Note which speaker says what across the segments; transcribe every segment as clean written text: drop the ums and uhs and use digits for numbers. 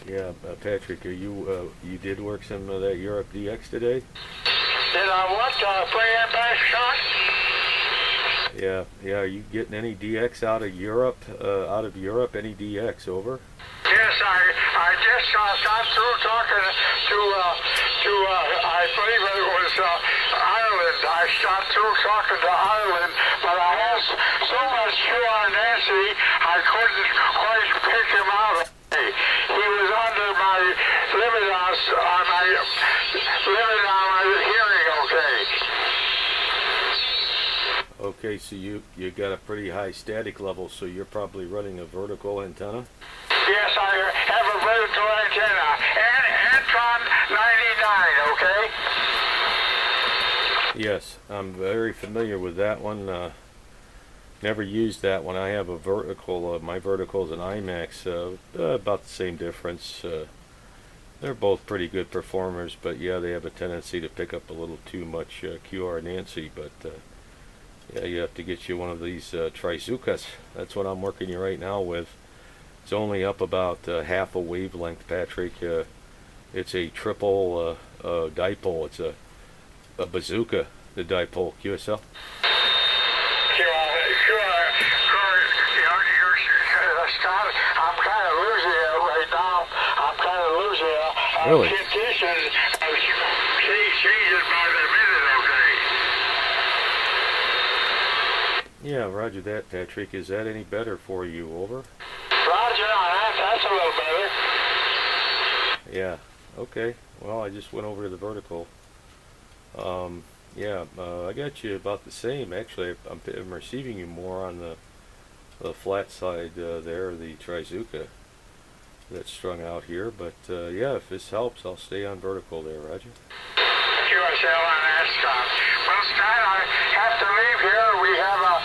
Speaker 1: Yeah, Patrick, are you did work some of that Europe DX today?
Speaker 2: Did I what? Play that back shot?
Speaker 1: Yeah. Are you getting any DX out of Europe? Any DX over?
Speaker 2: Yes, I just got through talking to I believe it was Ireland. I got through talking to Ireland, but I asked so much QR Nancy, I couldn't quite pick him out. He was under my limit on my hearing.
Speaker 1: Okay, so you got a pretty high static level, so you're probably running a vertical antenna?
Speaker 2: Yes, I have a vertical antenna. And Antron 99, okay?
Speaker 1: Yes, I'm very familiar with that one. Never used that one. I have a vertical. My vertical is an IMAX, about the same difference. They're both pretty good performers, but yeah, they have a tendency to pick up a little too much QR Nancy, but yeah, you have to get you one of these Trizukas. That's what I'm working you right now with. It's only up about half a wavelength, Patrick. It's a triple dipole. It's a bazooka, the dipole QSO.
Speaker 2: Scott, I'm kind of losing it right now. I'm kind of losing it.
Speaker 1: Really?
Speaker 2: Conditions changes by the minute, okay?
Speaker 1: Yeah, roger that, Patrick. Is that any better for you? Over?
Speaker 2: Roger, that's a little better.
Speaker 1: Yeah, okay. Well, I just went over to the vertical. Yeah, I got you about the same. Actually, I'm receiving you more on the flat side there, the Trizuka that's strung out here. But yeah, if this helps, I'll stay on vertical there, Roger.
Speaker 2: QSO on that, Scott. Well, Scott, I have to leave here. We have a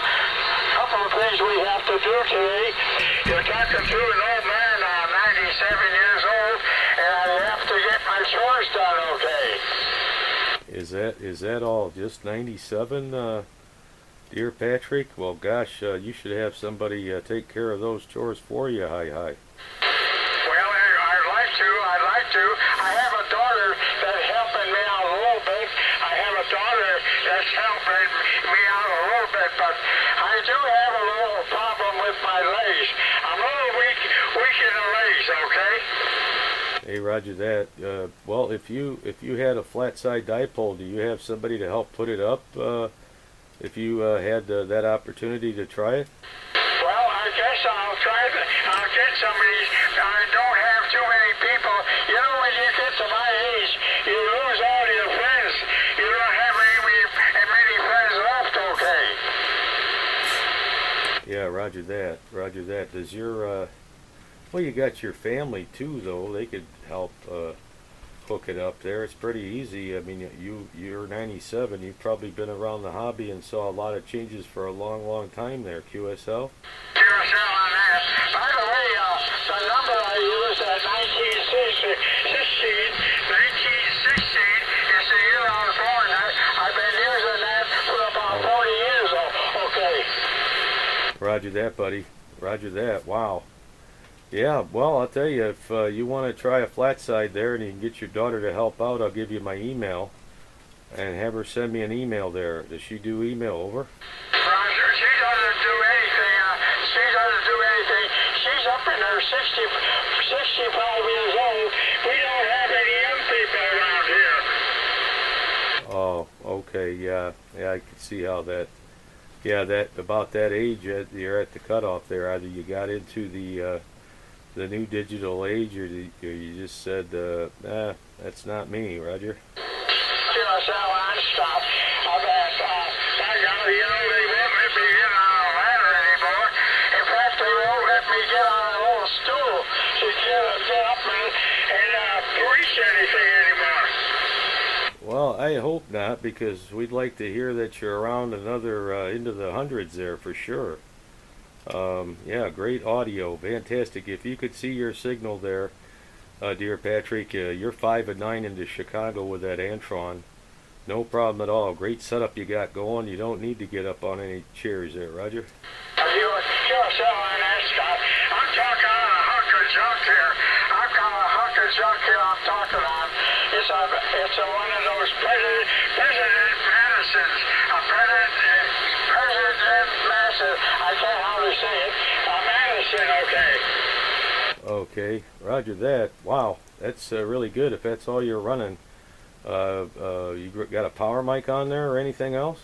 Speaker 2: couple of things we have to do today. You're talking to an old man, 97 years old, and I have to get my chores done, okay?
Speaker 1: Is that all? Just 97, dear Patrick? Well, gosh, you should have somebody take care of those chores for you. Hi.
Speaker 2: Well, I'd like to. I have a daughter that's helping me out a little bit. I have a daughter that's helping me out a little bit, but I do have a little problem with my legs. I'm a little weak in the legs, okay?
Speaker 1: Hey, roger that. Well, if you had a flat side dipole, do you have somebody to help put it up? If you had that opportunity to try it?
Speaker 2: Well, I guess I'll try it. I'll get somebody. I don't have too many people. You know, when you get to my age, you lose all your friends. You don't have many friends left, okay?
Speaker 1: Yeah, roger that. Roger that. Does your well, you got your family too, though. They could help hook it up there. It's pretty easy. I mean, you're 97. You've probably been around the hobby and saw a lot of changes for a long time there, QSL.
Speaker 2: QSL on that. By the way, the number I used at 1916 is the year I was born. I've been using that for about 40 years, okay?
Speaker 1: Roger that, buddy. Roger that. Wow. Yeah, well, I'll tell you, if you want to try a flat side there and you can get your daughter to help out, I'll give you my email and have her send me an email there. Does she do email? Over?
Speaker 2: Roger, she doesn't do anything. She's up in her 65 years old. We don't have any young people around here.
Speaker 1: Oh, okay, yeah, I can see how that. Yeah, that about that age, you're at the cutoff there. Either you got into the new digital age, or you just said, that's not me, Roger.
Speaker 2: QSL on stop. You know, they won't let me get on a ladder anymore. In fact, they won't let me get on a little stool to get up and reach anything anymore.
Speaker 1: Well, I hope not, because we'd like to hear that you're around another into the hundreds there for sure. Yeah, great audio, fantastic. If you could see your signal there, dear Patrick, you're 5 and 9 into Chicago with that Antron. No problem at all. Great setup you got going. You don't need to get up on any chairs there, Roger.
Speaker 2: Are you a QSL on that, Scott? I'm talking on a hunk of junk here. I've got a junk here I'm talking on. It's one of those President Madison's. President Madison. I can't hardly say it. Madison, okay.
Speaker 1: Okay, roger that. Wow, that's really good if that's all you're running. You got a power mic on there or anything else?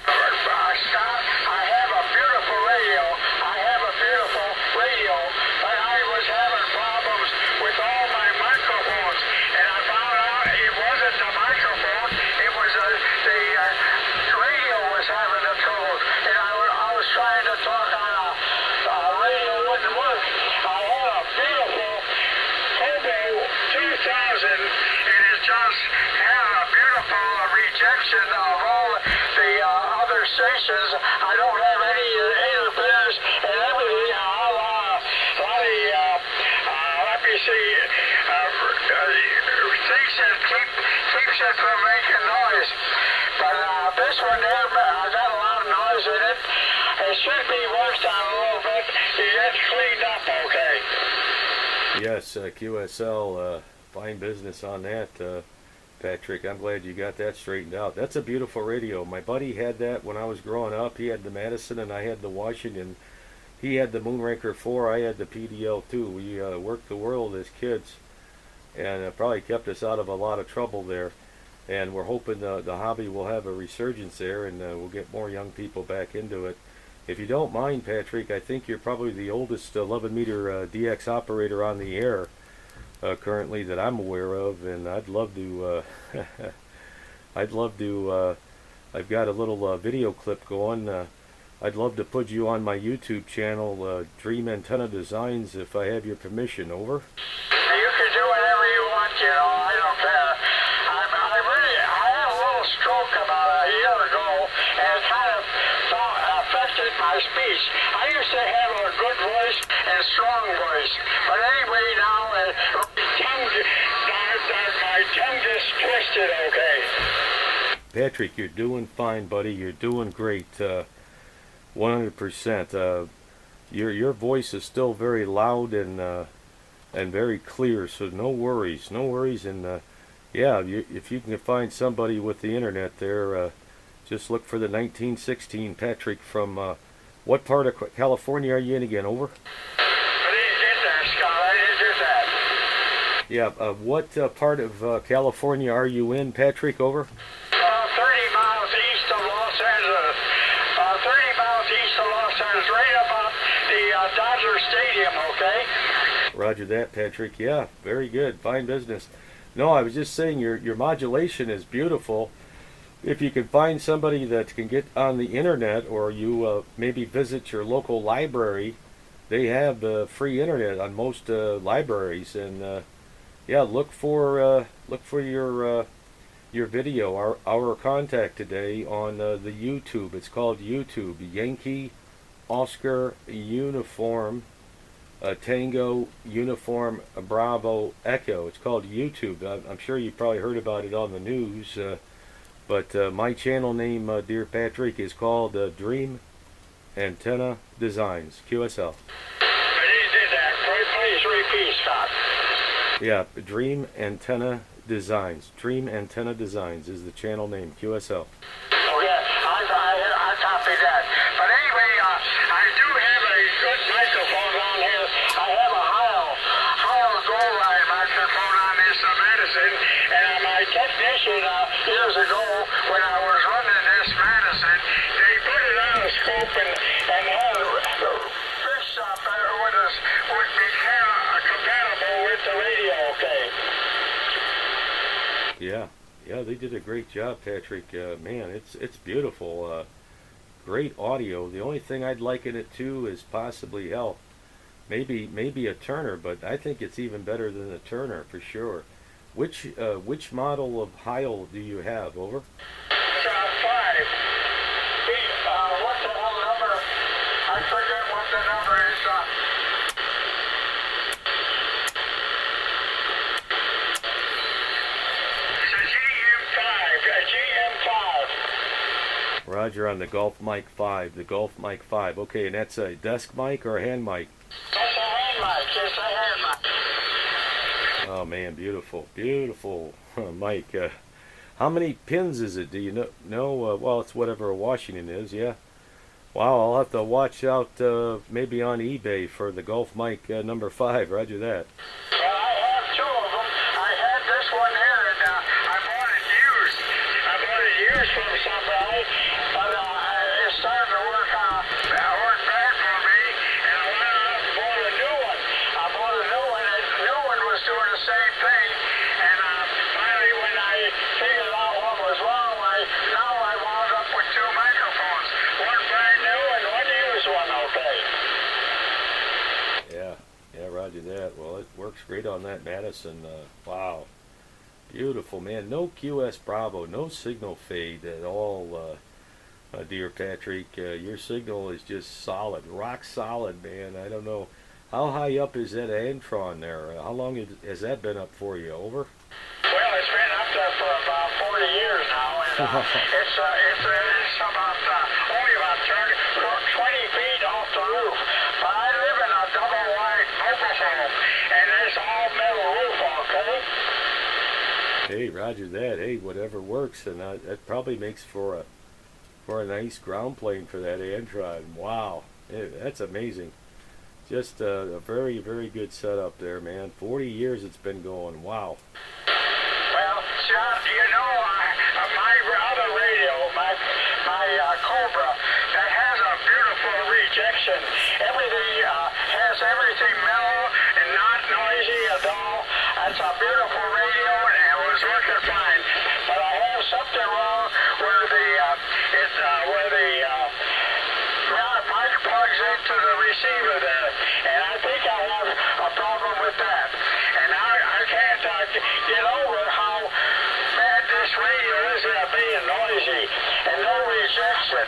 Speaker 2: Scott, I have a beautiful radio. But I was having problems with all my microphones. And I found out it wasn't the microphone. It was the radio was having the trouble. And I was trying to talk on a radio wouldn't work. I had a beautiful Hobo 2000, and it just had a beautiful rejection of all the other stations. I don't have any interference and everything. Let me see, things that keeps it from making noise. But this one there, I got a lot of noise in it. It should be worked on a little bit to get cleaned up okay.
Speaker 1: Yes, QSL, fine business on that, Patrick. I'm glad you got that straightened out. That's a beautiful radio. My buddy had that when I was growing up. He had the Madison and I had the Washington. He had the Moonraker 4, I had the PDL 2. We worked the world as kids, and it probably kept us out of a lot of trouble there. And we're hoping the hobby will have a resurgence there, and we'll get more young people back into it. If you don't mind, Patrick, I think you're probably the oldest 11-meter DX operator on the air currently that I'm aware of, and I'd love to. I've got a little video clip going. I'd love to put you on my YouTube channel, Dream Antenna Designs, if I have your permission. Over.
Speaker 2: You can do whatever you want, you know. I don't care. I had a little stroke about a year ago, and it kind of affected my speech. I used to have a good voice and strong voice, but anyway, now my tongue just twisted. Okay.
Speaker 1: Patrick, you're doing fine, buddy. You're doing great. 100%. Your voice is still very loud and very clear, so no worries, and yeah, if you can find somebody with the internet there, just look for the 1916 Patrick from what part of California are you in again? Over.
Speaker 2: I didn't get that, Scott. I didn't get that.
Speaker 1: Yeah, what part of California are you in, Patrick? Over.
Speaker 2: 30 miles east of Los Angeles. 30 miles east of Los Angeles, right about the Dodger Stadium, okay?
Speaker 1: Roger that, Patrick. Yeah, very good. Fine business. No, I was just saying your modulation is beautiful. If you can find somebody that can get on the internet, or you maybe visit your local library, they have free internet on most libraries, and yeah, look for your video, our contact today on the YouTube. It's called YouTube, Yankee Oscar Uniform Tango Uniform Bravo Echo. It's called YouTube. I'm sure you probably heard about it on the news, but my channel name, dear Patrick, is called Dream Antenna Designs, QSL.
Speaker 2: I did that. Please repeat, Scott.
Speaker 1: Yeah, Dream Antenna Designs. Dream Antenna Designs is the channel name, QSL.
Speaker 2: Oh yeah, I copy that. But anyway, I do have a good microphone on here. I have a Heil Gold Line microphone on this Madison, and my technician years ago, when I was running this Madison, they put it on a scope and had fixed up would be compatible with the radio, okay?
Speaker 1: Yeah, they did a great job, Patrick. Man, it's beautiful. Great audio. The only thing I'd liken it to is possibly maybe a Turner, but I think it's even better than a Turner for sure. Which model of Heil do you have? Over.
Speaker 2: 5. What's the whole number? I forget what the number is.
Speaker 1: Roger on the Golf Mic 5. The Golf Mic 5. Okay, and that's a desk mic or a hand mic?
Speaker 2: That's a hand mic. It's a hand mic.
Speaker 1: Oh man, beautiful, beautiful mic. How many pins is it? Do you know? Well, it's whatever Washington is. Yeah. Wow, I'll have to watch out maybe on eBay for the Golf mic number 5. Roger that.
Speaker 2: Well, I have 2 of them. I had this one here, and I bought it used. I bought it used from somebody, but it's starting to work bad for me, and I went out and bought a new one. I bought a new one, and the new one was doing the same thing, and finally when I figured out what was wrong, now I wound up with 2 microphones. One brand new and one used one, okay.
Speaker 1: Yeah, roger that. Well, it works great on that Madison. Wow, beautiful, man. No QS Bravo, no signal fade at all, dear Patrick. Your signal is just solid, rock solid, man. I don't know. How high up is that Antron there? How long has that been up for you? Over?
Speaker 2: Well, it's been up there for about 40 years now, and it's about only about 20 feet off the roof. But I live in a double-wide mobile home, and there's all metal roof, okay?
Speaker 1: Hey, roger that. Hey, whatever works, and that probably makes for a nice ground plane for that Antron. Wow, that's amazing. Just a very, very good setup there, man. 40 years it's been going. Wow.
Speaker 2: Well, John, you know, my other radio, my Cobra, that has a beautiful rejection. Everything has everything mellow and not noisy at all. That's a beautiful radio, and it was working fine. But I have something wrong where the mic plugs into the receiver there, and I think I have a problem with that. And I can't get over how bad this radio is at being noisy and no rejection.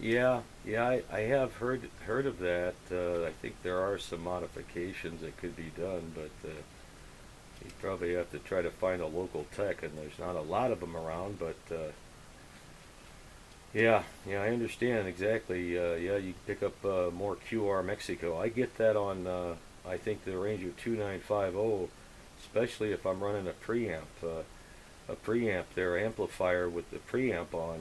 Speaker 1: Yeah, I have heard of that. I think there are some modifications that could be done, but you probably have to try to find a local tech, and there's not a lot of them around, but yeah, I understand exactly. Yeah, you pick up more QR Mexico. I get that on, I think, the Ranger 2950, especially if I'm running a preamp there, amplifier with the preamp on.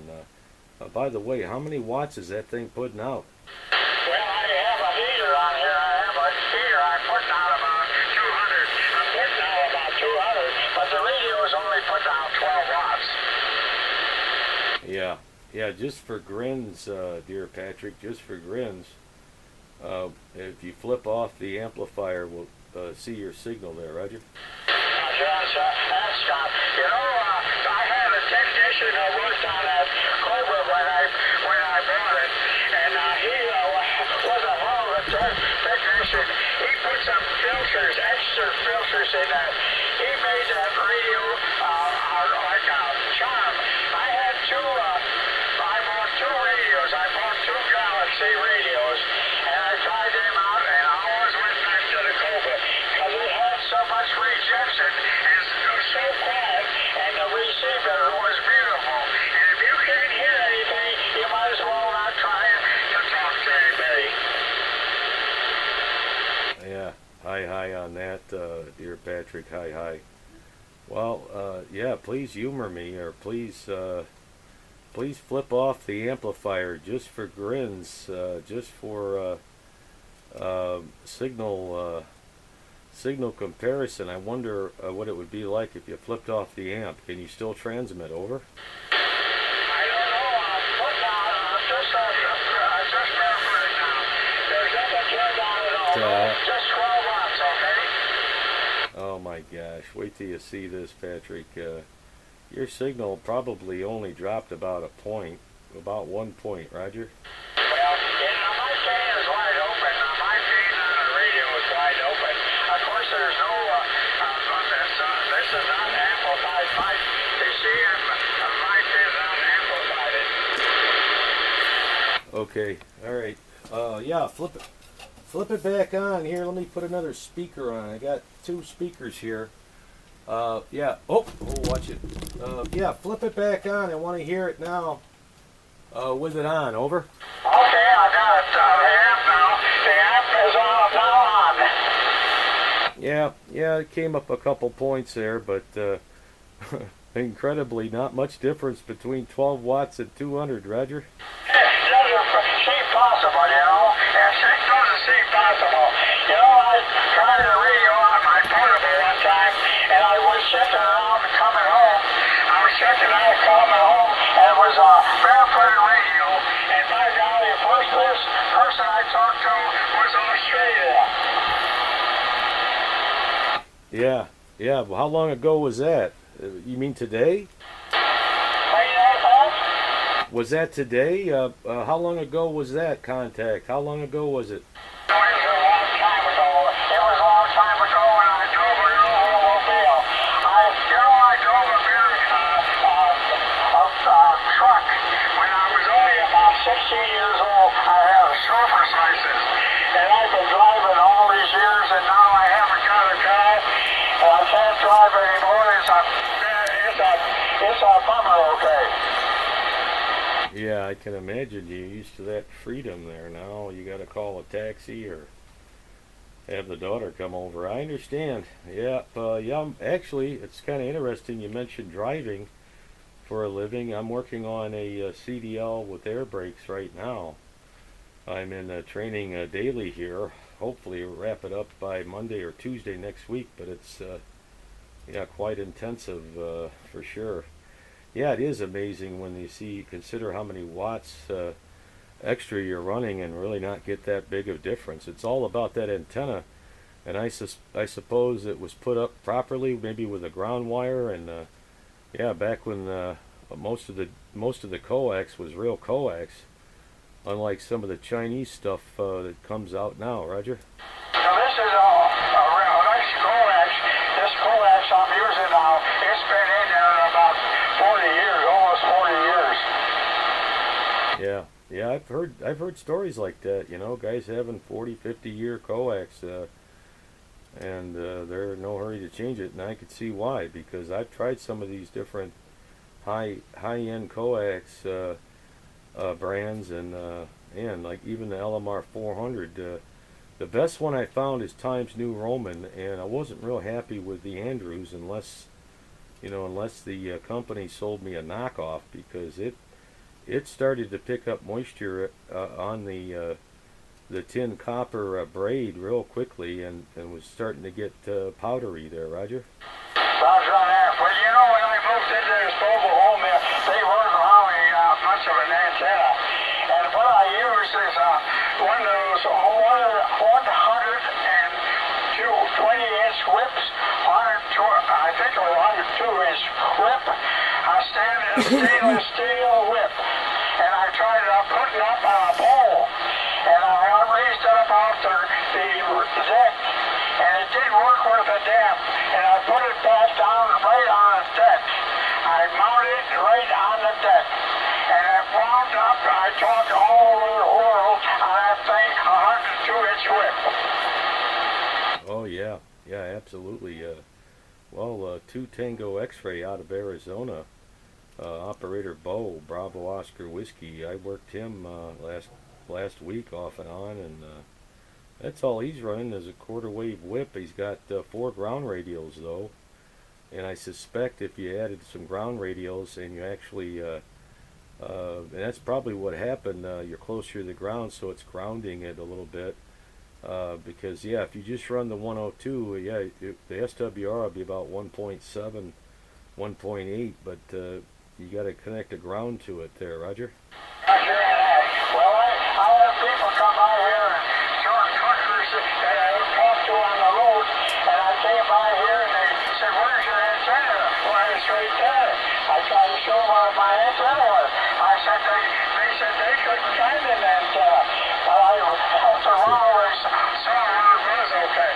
Speaker 1: By the way, how many watts is that thing putting out?
Speaker 2: Well, I have a heater on here. I have a heater. I'm putting out about 200. I'm putting out about 200, but the radio is only putting out 12 watts.
Speaker 1: Yeah, just for grins, dear Patrick, just for grins. If you flip off the amplifier, we'll see your signal there, Roger.
Speaker 2: John, that's Scott. You know, I had a technician who worked on that Cobra when I bought it, and he was a hell of a technician. He put some filters, extra filters in that. He made that radio like a charm. I had I bought 2 radios. I bought 2 Galaxy radios, and I tried them out, and I always went back to the Cobra because it had so much rejection and so quiet, and the receiver was beautiful. And if you can't hear anything, you might as well not try to talk to anybody.
Speaker 1: Yeah, hi on that, dear Patrick. Hi. Well, yeah, please humor me, or please flip off the amplifier just for grins, just for signal comparison. I wonder what it would be like if you flipped off the amp. Can you still transmit? Over?
Speaker 2: I don't know. I'm just barefoot now. There's nothing turned on at all. Just 12 watts, okay?
Speaker 1: Oh my gosh! Wait till you see this, Patrick. Your signal probably only dropped about 1 point, Roger.
Speaker 2: Well, my gain is wide open. My gain on the radio is wide open. Of course, there's no, this is not amplified mic. You see, my mic is unamplified.
Speaker 1: Okay, all right. Yeah, flip it back on here. Let me put another speaker on. I got 2 speakers here. Yeah. Oh, watch it. Yeah, flip it back on. I want to hear it now. With it on. Over.
Speaker 2: Okay, I got the amp now. The amp is on now on.
Speaker 1: Yeah, yeah, it came up a couple points there, but incredibly not much difference between 12 watts and 200, Roger.
Speaker 2: Doesn't seem possible, you know. It doesn't seem possible. You know, I tried a radio on my portable one time, and I was checking it out coming home. I was checking it out coming home, and it was a barefooted radio. And by golly, the first person I talked to was Australia.
Speaker 1: Yeah, yeah. Well, how long ago was that? You mean today? Was that today? How long ago was that contact? How long ago was it?
Speaker 2: It was a long time ago. It was a long time ago when I drove a little automobile. I drove a very truck. When I was only about 16 years old, I had a chauffeur's license. And I've been driving all these years, and now I haven't got a car. And I can't drive anymore. It's a bummer, okay?
Speaker 1: Yeah, I can imagine you're used to that freedom there. Now you got to call a taxi or have the daughter come over. I understand. Yeah, yeah. Actually, it's kind of interesting. You mentioned driving for a living. I'm working on a CDL with air brakes right now. I'm in training daily here. Hopefully, wrap it up by Monday or Tuesday next week. But it's yeah, quite intensive for sure. Yeah, it is amazing when you consider how many watts extra you're running and really not get that big of difference. It's all about that antenna, and I suppose it was put up properly, maybe with a ground wire, and yeah, back when most of the coax was real coax, unlike some of the Chinese stuff that comes out now. Roger.
Speaker 2: Now this is a real nice coax. This coax I'm using now, it's been in there about 40 years, almost 40 years.
Speaker 1: Yeah, yeah, I've heard stories like that, you know, guys having 40, 50-year coax, and they're in no hurry to change it, and I could see why, because I've tried some of these different high-end coax brands, and like even the LMR 400. The best one I found is Times New Roman, and I wasn't real happy with the Andrews unless the company sold me a knockoff, because it started to pick up moisture on the tin copper braid real quickly, and was starting to get powdery there. Roger.
Speaker 2: Roger on that. Well, you know, when I moved into this mobile home, they weren't allowing much of an antenna, and what I use is one of those 120-inch whips. I think a 102-inch whip. I stand in a stainless steel whip, and I tried putting up on a pole, and I raised it up off the deck, and it didn't work worth a damn, and I put it back down right on the deck. I mounted it right on the deck, and I wound up. I talked all over the world on that thing, 102-inch whip.
Speaker 1: Oh yeah, yeah, absolutely. Well, 2 Tango X-Ray out of Arizona, operator Bo, Bravo Oscar Whiskey. I worked him last week off and on, and that's all he's running is a quarter wave whip. He's got 4 ground radios though, and I suspect if you added some ground radios and you actually, and that's probably what happened. You're closer to the ground, so it's grounding it a little bit. Because yeah, if you just run the 102, yeah, the SWR will be about 1.7, 1.8, but you got to connect a ground to it there, Roger.
Speaker 2: Roger. Well, I have people come by here and short truckers that I talk to on the road, and I came by here and they said, "Where's your antenna?" Well, it's right there. I tried to show them where my antenna was. I said they said they couldn't find an antenna. But I helped them always saw where it was okay.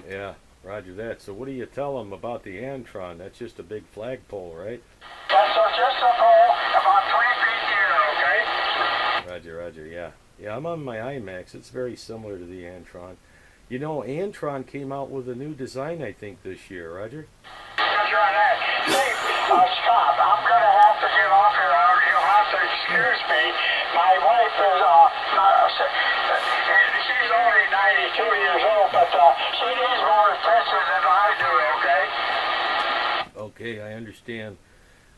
Speaker 1: Yeah, Roger that. So what do you tell them about the Antron? That's just a big flagpole, right?
Speaker 2: That's just a pole about 3 feet here, okay?
Speaker 1: Roger, Roger, yeah. Yeah, I'm on my IMAX. It's very similar to the Antron. You know, Antron came out with a new design, I think, this year, Roger?
Speaker 2: Roger on that. Hey, Scott, I'm going to have to get off here. You'll have to excuse me. My wife is, she's only 92 years old, but she needs
Speaker 1: Okay, I understand.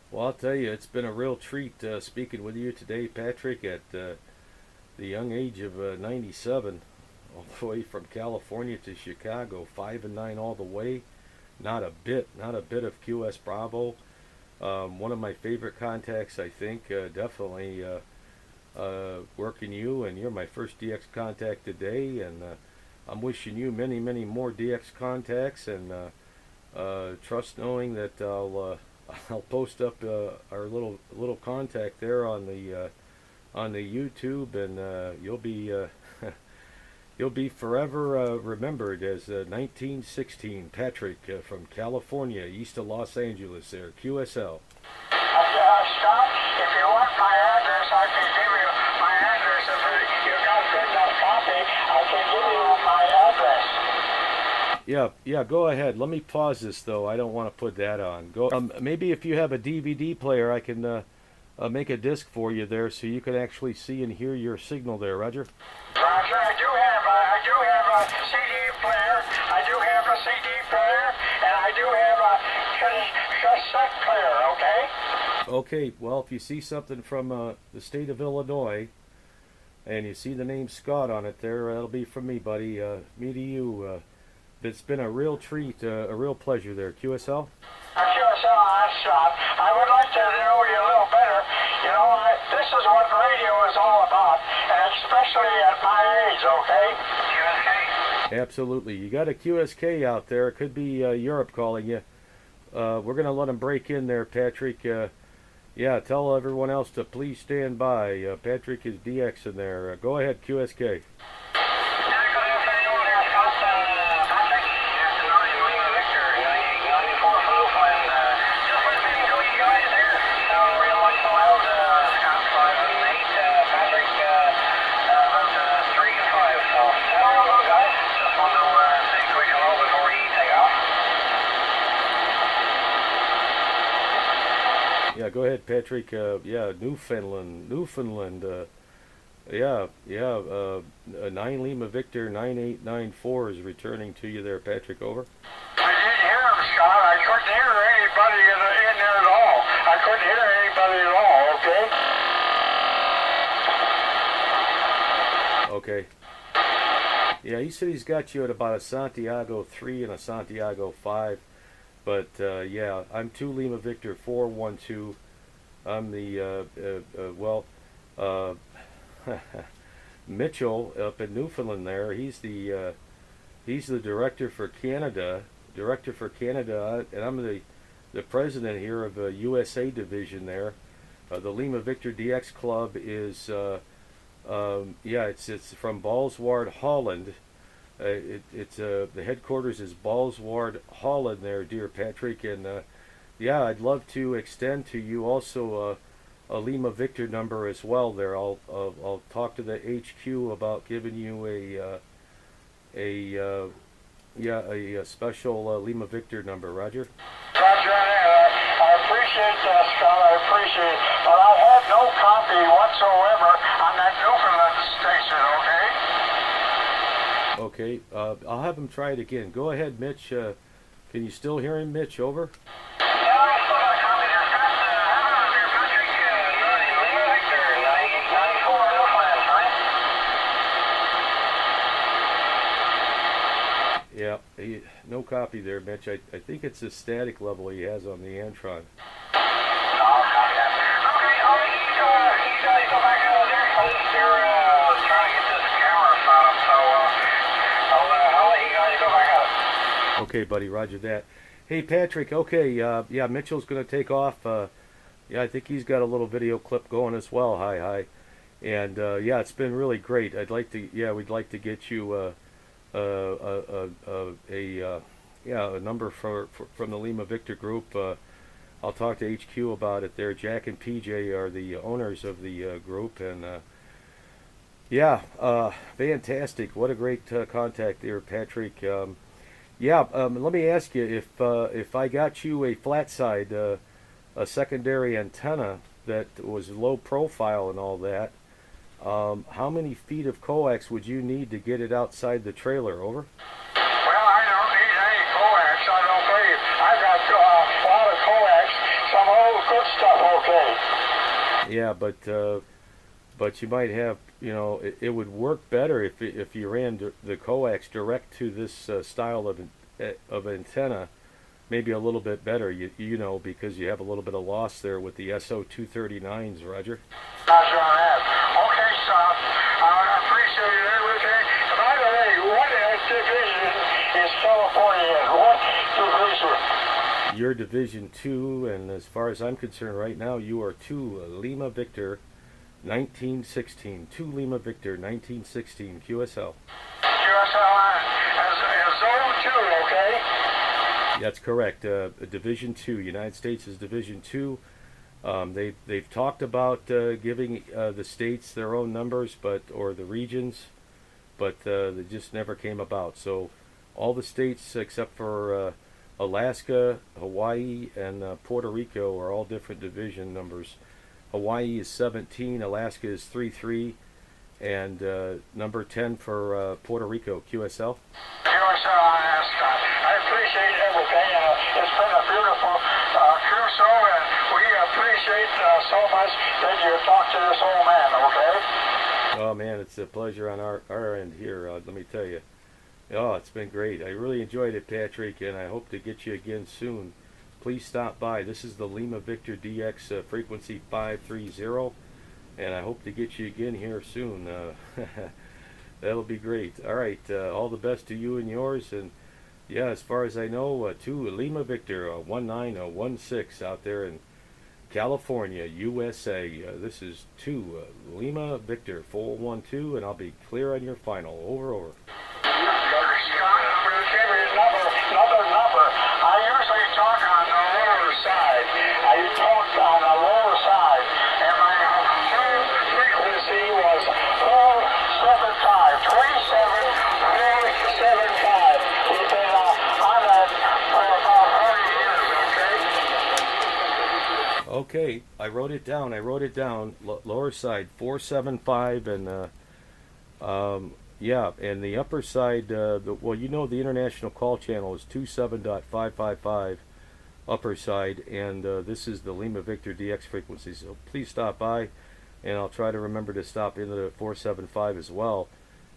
Speaker 1: Well, I'll tell you, it's been a real treat speaking with you today, Patrick, at the young age of 97, all the way from California to Chicago, 5 and 9 all the way. Not a bit of QS Bravo. One of my favorite contacts, I think, definitely working you, and you're my first DX contact today, and I'm wishing you many, many more DX contacts, and trust knowing that I'll post up our little contact there on the YouTube, and you'll be forever remembered as 1916 Patrick from California, east of Los Angeles. There, QSL.
Speaker 2: Scott, if you want my address, I can give you my address. If you got a good enough copy, I can give you my address.
Speaker 1: Yeah, go ahead. Let me pause this, though. I don't want to put that on. Maybe if you have a DVD player, I can make a disc for you there so you can actually see and hear your signal there, Roger.
Speaker 2: Roger, I do have a CD player. I do have a CD player, and I do have a cassette player, okay?
Speaker 1: Okay, well, if you see something from the state of Illinois, and you see the name Scott on it there, that'll be from me, buddy. Me to you. It's been a real treat, a real pleasure there. QSL?
Speaker 2: QSL, that's Scott. I would like to know you a little better. You know, this is what radio is all about, and especially at my age, okay? QSK?
Speaker 1: Absolutely. You got a QSK out there. It could be Europe calling you. We're going to let them break in there, Patrick. Yeah, tell everyone else to please stand by. Patrick is DXin there. Go ahead, QSK. Yeah, go ahead, Patrick. Yeah, Newfoundland. 9 Lima Victor 9894 is returning to you there, Patrick. Over.
Speaker 2: I didn't hear him, Scott. I couldn't hear anybody in there at all. I couldn't hear anybody at all, okay?
Speaker 1: Okay. Yeah, he said he's got you at about a Santiago 3 and a Santiago 5. But, yeah, I'm 2 Lima Victor 412. I'm the, Mitchell up in Newfoundland there. He's the director for Canada. And I'm the president here of the USA division there. The Lima Victor DX Club is, it's from Balsward, Holland. The headquarters is Balsward, Holland there, dear Patrick, and yeah, I'd love to extend to you also a Lima Victor number as well there. I'll talk to the HQ about giving you a special Lima Victor number. Roger.
Speaker 2: Roger, I appreciate that, Scott. I appreciate it, but I had no copy whatsoever on that Newfoundland station. Okay.
Speaker 1: Okay, I'll have him try it again. Go ahead, Mitch. Can you still hear him, Mitch? Over. Yeah, no copy there, Mitch. I think it's the static level he has on the Antron. Okay, buddy, roger that. Hey, Patrick, okay, yeah, Mitchell's going to take off. Yeah, I think he's got a little video clip going as well. Hi. And, yeah, it's been really great. We'd like to get you a number from the Lima Victor group. I'll talk to HQ about it there. Jack and PJ are the owners of the group, and fantastic. What a great contact there, Patrick. Let me ask you, if I got you a flat side, a secondary antenna that was low profile and all that, how many feet of coax would you need to get it outside the trailer? Over.
Speaker 2: Well, I don't need any coax, I don't believe. I've got a lot of coax
Speaker 1: Yeah, but you might have, it would work better if you ran the coax direct to this style of antenna, maybe a little bit better. Because you have a little bit of loss there with the SO 239s, Roger.
Speaker 2: Roger on that. Okay, son. I appreciate everything. By the way, what division is California in? What division?
Speaker 1: You're Division 2, and as far as I'm concerned right now, you are 2 Lima Victor 1916. 2 Lima Victor 1916 QSL.
Speaker 2: QSO as Zone 2, okay?
Speaker 1: That's correct. Division 2. United States is Division 2. They've talked about giving the states their own numbers, or the regions, but they just never came about. So all the states except for Alaska, Hawaii, and Puerto Rico are all different division numbers. Hawaii is 17, Alaska is 33, and number 10 for Puerto Rico, QSL.
Speaker 2: QSO on that, Scott. I appreciate everything. It's been a beautiful QSO, and we appreciate so much that you talked to this old man, okay?
Speaker 1: Oh man, it's a pleasure on our end here, let me tell you. Oh, it's been great. I really enjoyed it, Patrick, and I hope to get you again soon. Please stop by. This is the Lima Victor DX frequency 530, and I hope to get you again here soon. That'll be great. All right, all the best to you and yours, and yeah, as far as I know, 2 Lima Victor 1916 out there in California, USA. This is 2 Lima Victor 412, and I'll be clear on your final. Over.
Speaker 2: Another number. I usually talk on the lower side. I talk on the lower side. And my home frequency was 475. 27475. We've been on that for about 30 years, okay?
Speaker 1: Okay, I wrote it down. Lower side 475, and yeah, and the upper side, the international call channel is 27.555 upper side, and this is the Lima Victor DX frequency. So please stop by, and I'll try to remember to stop into the 475 as well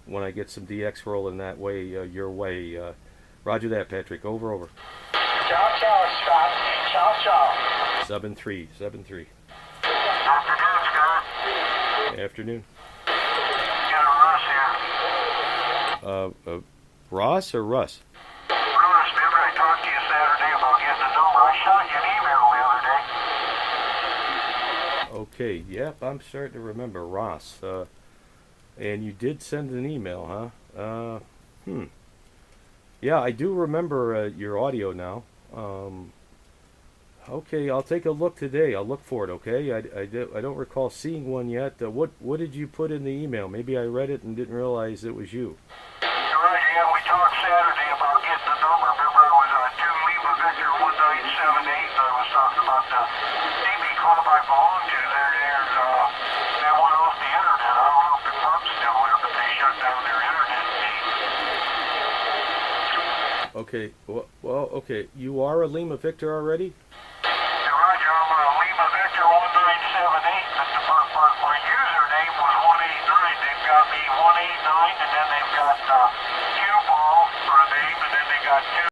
Speaker 1: when I get some DX rolling that way, your way. Roger that, Patrick. Over.
Speaker 2: Ciao, Scott. Ciao.
Speaker 1: 73.
Speaker 2: Afternoon, Scott.
Speaker 1: Afternoon.
Speaker 2: Ross
Speaker 1: Ross
Speaker 2: here.
Speaker 1: or Russ?
Speaker 2: Russ, remember I talked to you Saturday about getting the number. I shot you an email the other day.
Speaker 1: Okay, yep, I'm starting to remember Ross. And you did send an email, huh? Yeah, I do remember your audio now. Okay, I'll take a look today. I'll look for it, okay? I don't recall seeing one yet. What did you put in the email? Maybe I read it and didn't realize it was you.
Speaker 2: Right, yeah, we talked Saturday about getting the number. Remember, it was 2 Lima Victor 1978. I was talking about the TV club I belong to. They went off the internet. I don't know if the club's still there, but they shut down their internet feed.
Speaker 1: Okay, well, okay. You are a Lima Victor already?
Speaker 2: Roger, I'm a Lima Victor 1978, but my username was 189. They've got me 189, and then they've got Q ball for a name, and then they got 2.